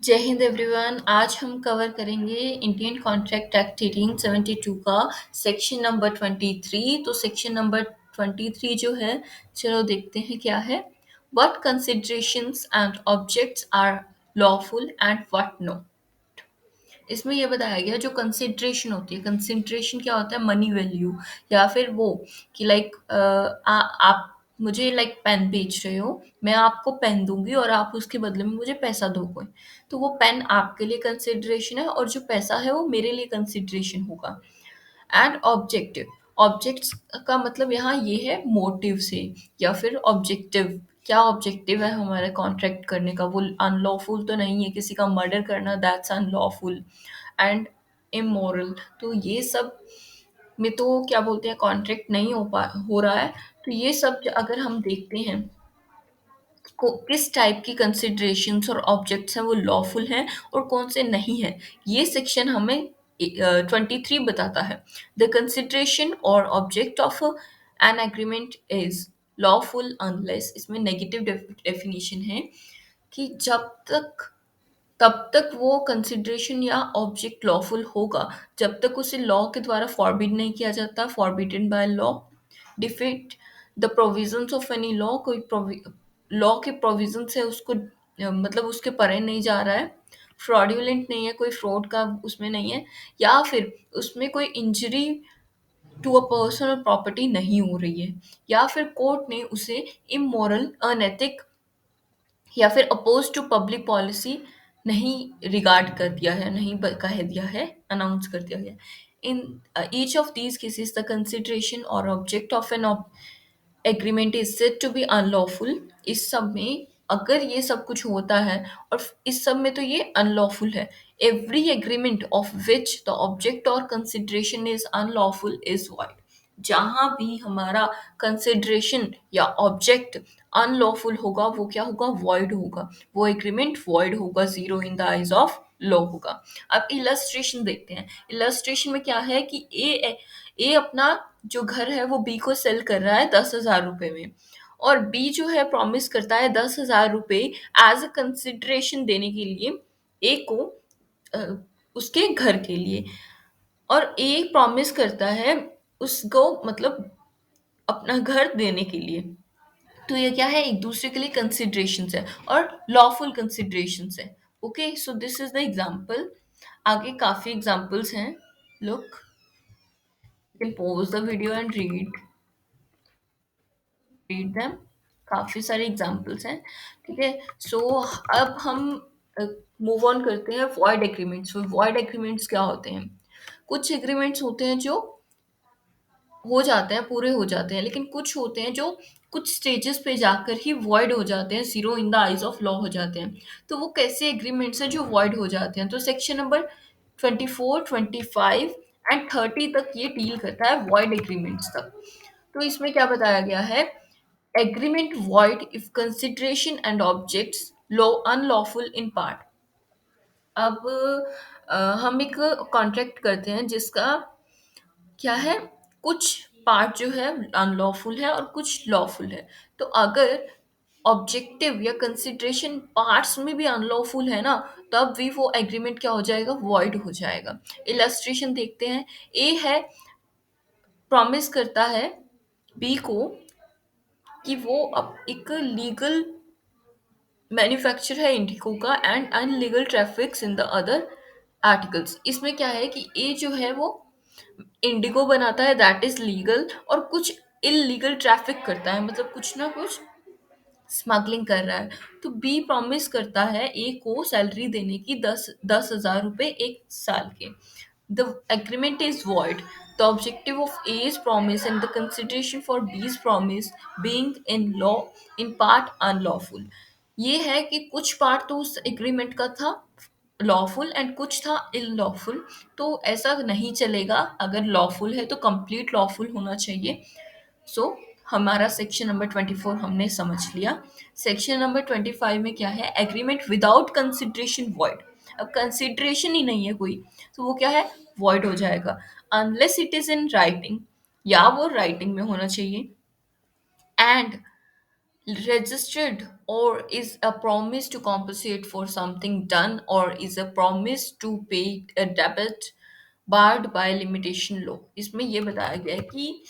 जय हिंद एवरीवन। आज हम कवर करेंगे इंडियन कॉन्ट्रैक्ट एक्ट 1872 का सेक्शन नंबर 23। तो सेक्शन नंबर 23 जो है, चलो देखते हैं क्या है। What considerations and objects are lawful and what no. इसमें ये बताया गया जो कंसिडरेशन होती है, कंसिडरेशन क्या होता है, मनी वैल्यू, या फिर वो कि लाइक आप मुझे लाइक पेन बेच रहे हो, मैं आपको पेन दूंगी और आप उसके बदले में मुझे पैसा दोगे। तो वो पेन आपके लिए कंसिडरेशन है और जो पैसा है वो मेरे लिए कंसिडरेशन होगा। एंड ऑब्जेक्टिव, ऑब्जेक्ट्स का मतलब यहाँ ये है मोटिव से, या फिर ऑब्जेक्टिव, क्या ऑब्जेक्टिव है हमारे कॉन्ट्रैक्ट करने का। वो अनलॉफुल तो नहीं है, किसी का मर्डर करना दैट्स अनलॉफुल एंड इमोरल। तो ये सब में तो क्या बोलते हैं, कॉन्ट्रैक्ट नहीं हो रहा है। तो ये सब अगर हम देखते हैं किस टाइप की कंसिडरेशंस और ऑब्जेक्ट्स हैं वो लॉफुल हैं और कौन से नहीं हैं, ये सेक्शन हमें 23 बताता है। The consideration or object of an agreement is lawful unless, इसमें नेगेटिव डेफिनेशन है कि जब तक तब तक वो कंसिडरेशन या ऑब्जेक्ट लॉफुल होगा जब तक उसे लॉ के द्वारा फॉरबिड नहीं किया जाता, forbidden by law. Defeat the provisions of any law, कोई लॉ के प्रोविजन से उसको मतलब उसके परे नहीं जा रहा है। फ्रॉड्यूलेंट नहीं है, कोई फ्रॉड का उसमें नहीं है, या फिर उसमें कोई इंजरी टू अ पर्सन और प्रॉपर्टी नहीं हो रही है, या फिर कोर्ट ने उसे इमोरल, अनैतिक या फिर अपोज टू पब्लिक पॉलिसी नहीं रिगार्ड कर दिया है, नहीं कह दिया है, अनाउंस कर दिया है। In each of these cases the consideration or object of an agreement is said to be unlawful. इस सब में अगर ये सब कुछ होता है और इस सब में तो ये अनलॉफुल है। Every agreement of which the object or consideration is unlawful is void. जहां भी हमारा कंसिडरेशन या ऑब्जेक्ट अनलॉफुल होगा वो क्या होगा, वॉइड होगा, वो एग्रीमेंट वॉइड होगा, zero in the eyes of law होगा। अब इलस्ट्रेशन देखते हैं। इलस्ट्रेशन में क्या है कि ए अपना जो घर है वो बी को सेल कर रहा है 10,000 रुपए में, और बी जो है प्रॉमिस करता है 10,000 रुपए एज अ कंसिडरेशन देने के लिए ए को, अ, उसके घर के लिए। और ए प्रॉमिस करता है उसको मतलब अपना घर देने के लिए। तो ये क्या है, एक दूसरे के लिए कंसिडरेशन है और लॉफुल कंसिडरेशन है। Okay, so this is the example. आगे काफी एग्जाम्पल्स हैं, look, you can pause the video and read them. काफी सारे एग्जाम्पल्स हैं, ठीक है। सो अब हम मूव ऑन करते हैं वॉइड एग्रीमेंट्स। वॉइड एग्रीमेंट्स क्या होते हैं, कुछ एग्रीमेंट्स होते हैं जो हो जाते हैं, पूरे हो जाते हैं, लेकिन कुछ होते हैं जो कुछ स्टेजेस पे जाकर ही वॉइड हो जाते हैं, zero in the eyes of law हो जाते हैं। तो वो कैसे एग्रीमेंट्स हैं जो वॉइड हो जाते हैं, तो सेक्शन नंबर 24, 25 एंड 30 तक ये डील करता है वॉइड एग्रीमेंट्स तक। तो इसमें क्या बताया गया है, agreement void if consideration and objects law unlawful in part. अब हम एक कॉन्ट्रैक्ट करते हैं जिसका क्या है, कुछ पार्ट जो है अनलॉफुल है और कुछ लॉफुल है। तो अगर ऑब्जेक्टिव या कंसिडरेशन पार्ट्स में भी अनलॉफुल है ना, तब भी वो एग्रीमेंट क्या हो जाएगा, वॉइड हो जाएगा। इलस्ट्रेशन देखते हैं। ए है, प्रॉमिस करता है बी को कि वो अब एक लीगल मैन्युफैक्चर है इंडिगो का and illegal traffics in the other articles. इसमें क्या है कि ए जो है वो इंडिगो बनाता है दैट इज लीगल, और कुछ इलीगल ट्रैफिक करता है, मतलब कुछ ना कुछ स्मगलिंग कर रहा है। तो बी प्रॉमिस करता है ए को सैलरी देने की, 10,000 रुपए एक साल के। The agreement is void, the objective of A's promise and the consideration for b's promise being in law in part unlawful। ये है कि कुछ पार्ट तो उस एग्रीमेंट का था लॉफुल एंड कुछ था इललॉफुल। तो ऐसा नहीं चलेगा, अगर लॉफुल है तो कंप्लीट लॉफुल होना चाहिए। सो हमारा सेक्शन नंबर 24 हमने समझ लिया। सेक्शन नंबर 25 में क्या है, एग्रीमेंट विदाउट कंसिडरेशन वॉइड। अब कंसिडरेशन ही नहीं है कोई, तो वो क्या है, वॉइड हो जाएगा unless it is in writing, या वो राइटिंग में होना चाहिए। And Registered or is a promise to compensate for something done or is a promise to pay a debit barred by limitation law। इसमें ये बताया गया है कि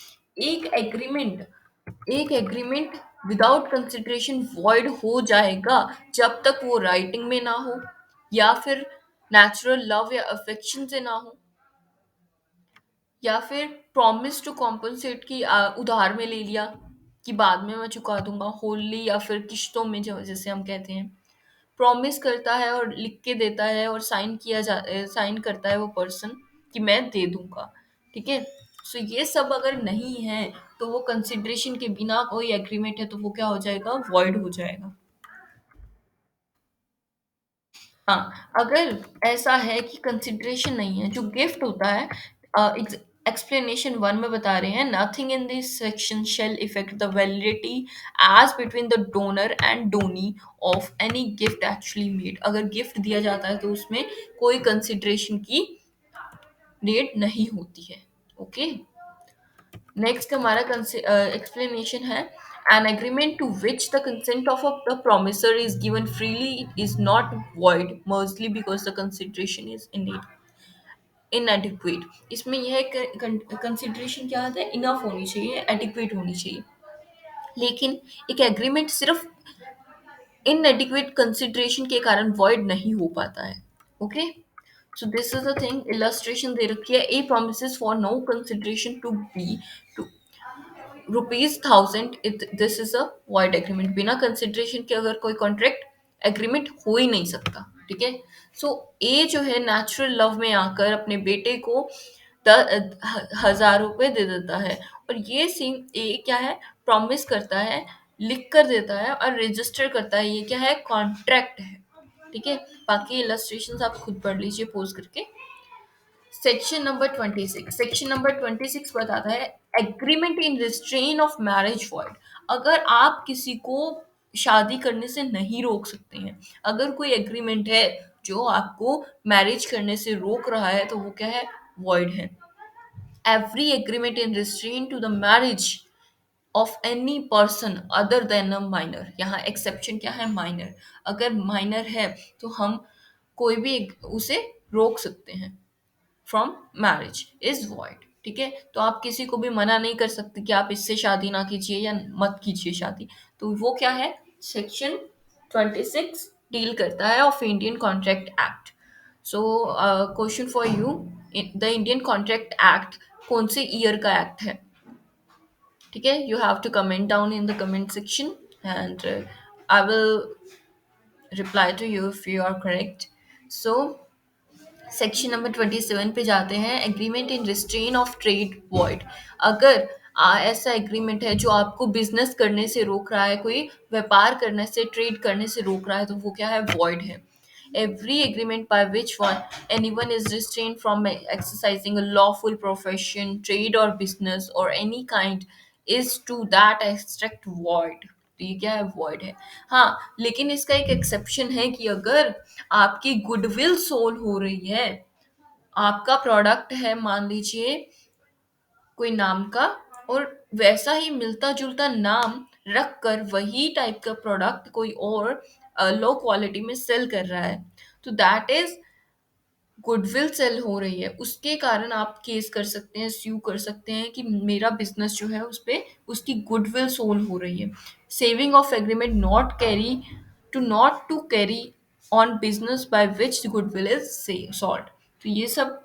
एक एग्रीमेंट एक एग्रीमेंट विदाउट कंसिडरेशन वॉइड हो जाएगा जब तक वो राइटिंग में ना हो या फिर नेचुरल लव या अफेक्शन से ना हो या फिर प्रॉमिस टू कॉम्पनसेट की उधार में ले लिया कि बाद में मैं चुका दूंगा होली या फिर किश्तों में जो जैसे हम कहते हैं प्रॉमिस करता है और लिख के देता है और साइन करता है वो पर्सन कि मैं दे दूंगा। ठीक है। सो ये सब अगर नहीं है तो वो कंसिडरेशन के बिना कोई एग्रीमेंट है तो वो क्या हो जाएगा वॉइड हो जाएगा। हाँ, अगर ऐसा है कि कंसिडरेशन नहीं है, जो गिफ्ट होता है एक्सप्लेनेशन वन में बता रहे हैं nothing in this section shall affect the validity as between the donor and donee of any gift actually made. अगर गिफ्ट दिया जाता है तो उसमें कोई कंसिडरेशन की रेट नहीं होती है। ओके। नेक्स्ट हमारा एक्सप्लेनेशन है an agreement to which the consent of the promisor is given freely is not void mostly because the consideration is inadequate। इसमें यह कंसिडरेशन क्या आता है इनफ होनी चाहिए एडिक्वेट होनी चाहिए लेकिन एक एग्रीमेंट सिर्फ इनएडिक्वेट कंसिडरेशन के कारण वॉइड नहीं हो पाता है। Okay. So this is the thing illustration दे रखी है A promises for no consideration to be ₹1000 this is a void agreement. बिना कंसिडरेशन के अगर कोई कॉन्ट्रैक्ट एग्रीमेंट हो ही नहीं सकता। ठीक है। सो ए जो है नेचुरल लव में आकर अपने बेटे को 1000 रुपए दे देता है और ये सीन ए क्या है प्रॉमिस करता है लिख कर देता है और रजिस्टर करता है ये क्या है कॉन्ट्रैक्ट है। ठीक है। बाकी इलस्ट्रेशन आप खुद पढ़ लीजिए पोज करके। सेक्शन नंबर 26 बताता है agreement in restraint of marriage void. अगर आप किसी को शादी करने से नहीं रोक सकते हैं अगर कोई एग्रीमेंट है जो आपको मैरिज करने से रोक रहा है तो वो क्या है वॉइड है। Every agreement in restraint to the marriage of any person other than a minor. यहाँ एक्सेप्शन क्या है माइनर। अगर माइनर है तो हम कोई भी उसे रोक सकते हैं फ्रॉम मैरिज इज वॉइड। ठीक है। तो आप किसी को भी मना नहीं कर सकते कि आप इससे शादी ना कीजिए या मत कीजिए शादी। तो वो क्या है सेक्शन 26 डील करता है of Indian contract act. So question for you the Indian contract act कौन से ईयर का एक्ट है। ठीक है। You have to comment down in the comment section and I will reply to you if you are correct। So section number 27 पे जाते हैं agreement in restraint of trade void. अगर ऐसा एग्रीमेंट है जो आपको बिजनेस करने से रोक रहा है कोई व्यापार करने से ट्रेड करने से रोक रहा है तो वो क्या है वॉइड है। Every agreement by which one anyone is restrained from exercising a lawful profession trade और बिजनेस और any kind is to that extract void. तो ये क्या है वॉइड है। हाँ लेकिन इसका एक एक्सेप्शन है कि अगर आपकी गुडविल सोल हो रही है आपका प्रोडक्ट है मान लीजिए कोई नाम का और वैसा ही मिलता जुलता नाम रख कर वही टाइप का प्रोडक्ट कोई और लो क्वालिटी में सेल कर रहा है तो दैट इज गुडविल सेल हो रही है उसके कारण आप केस कर सकते हैं स्यू कर सकते हैं कि मेरा बिजनेस जो है उस पे उसकी गुडविल सोल हो रही है। Saving of agreement not to carry on business by which goodwill is sold. तो ये सब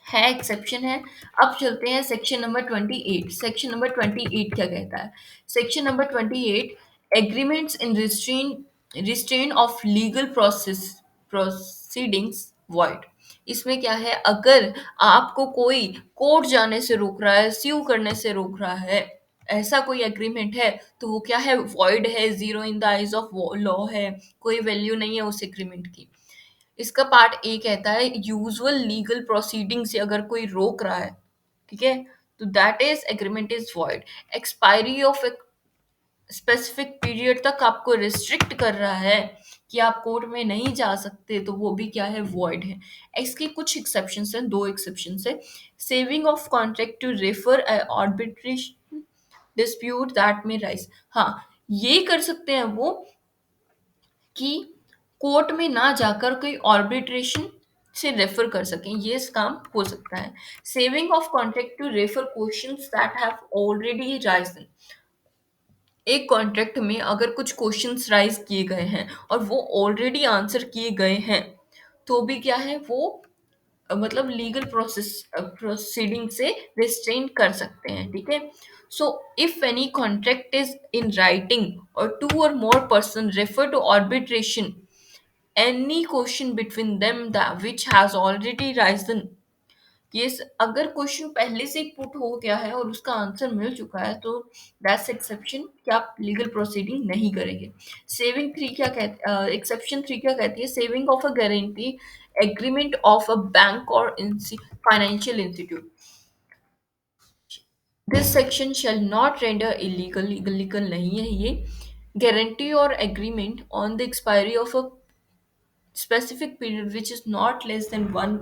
है एक्सेप्शन है। अब चलते हैं सेक्शन नंबर 28। सेक्शन नंबर 28 क्या कहता है। Section number 28 agreements in restraint of legal proceedings void. इसमें क्या है अगर आपको कोई कोर्ट जाने से रोक रहा है स्यू करने से रोक रहा है ऐसा कोई एग्रीमेंट है तो वो क्या है वॉइड है zero in the eyes of law है कोई वैल्यू नहीं है उस एग्रीमेंट की। इसका पार्ट ए कहता है यूजुअल लीगल प्रोसीडिंग से अगर कोई रोक रहा है ठीक है तो that is agreement is void. Expiry of specific period तक आपको रिस्ट्रिक्ट कर रहा है कि आप कोर्ट में नहीं जा सकते तो वो भी क्या है वॉइड है। इसके कुछ एक्सेप्शन हैं दो एक्सेप्शन है। Saving of contract to refer arbitration dispute that may arise. हाँ ये कर सकते हैं वो कि कोर्ट में ना जाकर कोई आर्बिट्रेशन से रेफर कर सकें, ये इस काम हो सकता है। Saving of contract to refer questions that have already arisen. एक कॉन्ट्रैक्ट में अगर कुछ क्वेश्चंस राइज किए गए हैं और वो ऑलरेडी आंसर किए गए हैं, तो भी क्या है वो मतलब लीगल प्रोसीडिंग से रिस्ट्रेन कर सकते हैं, ठीक है। So if any contract is in writing और two or more person refer to arbitration any question between them that which has already risen। ये अगर क्वेश्चन पहले से ही पुट हो गया है और उसका आंसर मिल चुका है, तो दैट्स एक्सेप्शन कि आप लीगल प्रोसीडिंग नहीं करेंगे। सेविंग थ्री क्या कहते एक्सेप्शन थ्री क्या कहती है? Saving of a guarantee agreement of a bank or financial institution, this section shall not render illegal, legal नहीं है ये। गारंटी और agreement on the expiry of a specific period which is not less than 1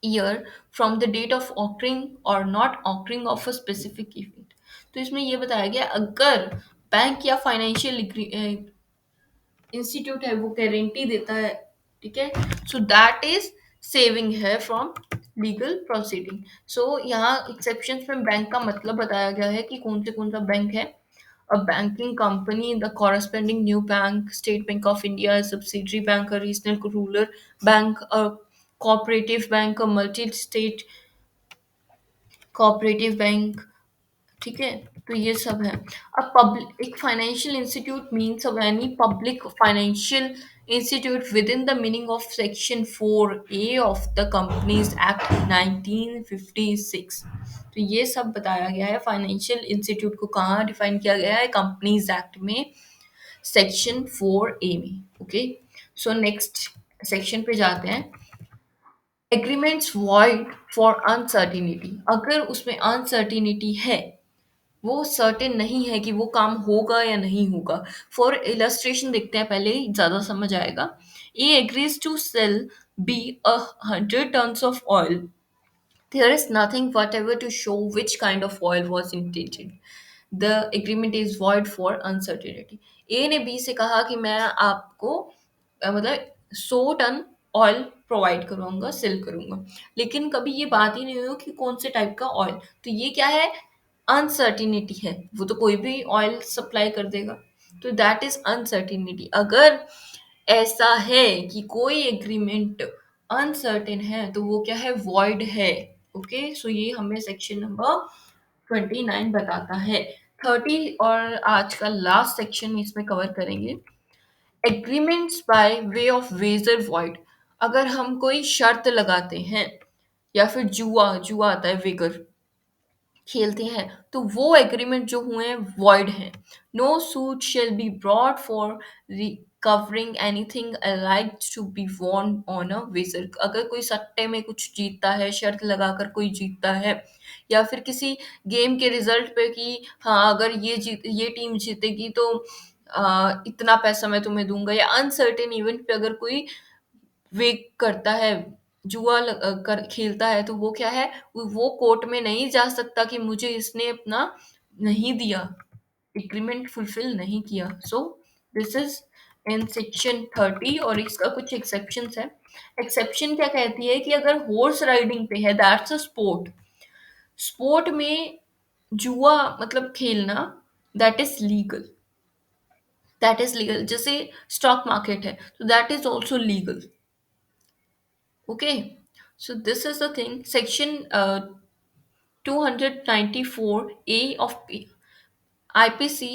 year from the date of occurring or not occurring of a specific event। तो इसमें ये बताया गया अगर बैंक या फाइनेंशियल इंस्टीट्यूट है वो गारंटी देता है, ठीक है, सो दैट इज सेविंग है फ्रॉम लीगल प्रोसीडिंग। सो यहाँ एक्सेप्शंस में बैंक का मतलब बताया गया है कि कौन सा बैंक है। A banking company, the corresponding new bank, State Bank of India, a subsidiary bank, a regional rural bank, a cooperative bank, a multi-state cooperative bank, ठीक है। तो ये सब है। अब पब्लिक एक financial institute means of any public financial institute with in the meaning of section 4A of the companies act 1956। तो ये सब बताया गया है। फाइनेंशियल इंस्टीट्यूट को कहाँ डिफाइन किया गया है? कंपनीज एक्ट में सेक्शन 4A में। ओके, सो नेक्स्ट सेक्शन पे जाते हैं। एग्रीमेंट्स वॉइड फॉर अनसर्टिनिटी, अगर उसमें अनसर्टिनिटी है, वो सर्टेन नहीं है कि वो काम होगा या नहीं होगा। फॉर इलस्ट्रेशन देखते हैं पहले, ज़्यादा समझ आएगा। A agrees to sell B 100 tons of oil, there is nothing whatever to show which kind of oil was intended, the agreement is void for uncertainty। ए ने बी से कहा कि मैं आपको मतलब 100 टन ऑयल प्रोवाइड करवाऊंगा, सेल करूंगा, लेकिन कभी ये बात ही नहीं हुई कि कौन से टाइप का ऑयल। तो ये क्या है? अनसर्टिनिटी है। वो तो कोई भी ऑयल सप्लाई कर देगा, तो दैट इज अनसर्टिनिटी। अगर ऐसा है कि कोई एग्रीमेंट अनसर्टेन है, तो वो क्या है? वॉइड है। ओके, सो ये हमें सेक्शन नंबर 29 बताता है। 30 और आज का लास्ट सेक्शन इसमें कवर करेंगे। Agreements by way of wager void, अगर हम कोई शर्त लगाते हैं या फिर जुआ जुआ आता है वेगर खेलते हैं, तो वो एग्रीमेंट जो हुए हैं वॉइड हैं। No suit shall be brought for recovering anything अलाइक to be won on a wager, अगर कोई सट्टे में कुछ जीतता है, शर्त लगाकर कोई जीतता है, या फिर किसी गेम के रिजल्ट पे कि हाँ अगर ये टीम जीतेगी तो इतना पैसा मैं तुम्हें दूंगा, या अनसर्टेन इवेंट पे अगर कोई वे करता है, जुआ खेलता है, तो वो क्या है? वो कोर्ट में नहीं जा सकता कि मुझे इसने अपना नहीं दिया, एग्रीमेंट फुलफिल नहीं किया। सो दिस इज इन सेक्शन 30 और इसका कुछ एक्सेप्शंस है। एक्सेप्शन क्या कहती है कि अगर हॉर्स राइडिंग पे है, दैट्स अ स्पोर्ट, स्पोर्ट में जुआ मतलब खेलना, that is legal, that is legal. जैसे स्टॉक मार्केट है, तो that is also legal. Okay, so this is the thing. Section 294A of IPC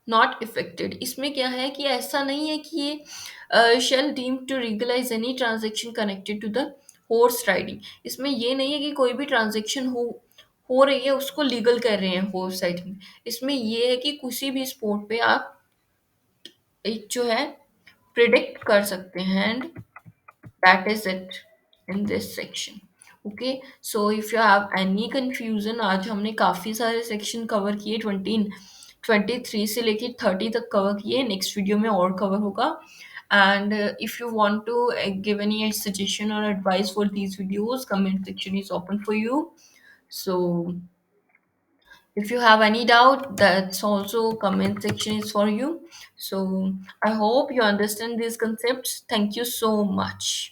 not affected। इसमें क्या है कि ऐसा नहीं है कि ये shall deem to legalize any transaction connected to the horse riding। इसमें ये नहीं है कि कोई भी ट्रांजेक्शन हो रही है उसको लीगल कर रहे हैं हॉर्स राइडिंग। इसमें ये है कि किसी भी स्पोर्ट पे आप एक जो है प्रिडिक्ट कर सकते हैं, and that is it in this section। okay, so if you have any confusion, आज हमने काफी सारे सेक्शन कवर किए, 23 से लेके 30 तक कवर किए। नेक्स्ट वीडियो में और कवर होगा। And if you want to give any suggestion or advice for these videos, comment section is open for you। So If you have any doubt, that's also comment section is for you. So I hope you understand these concepts. Thank you so much.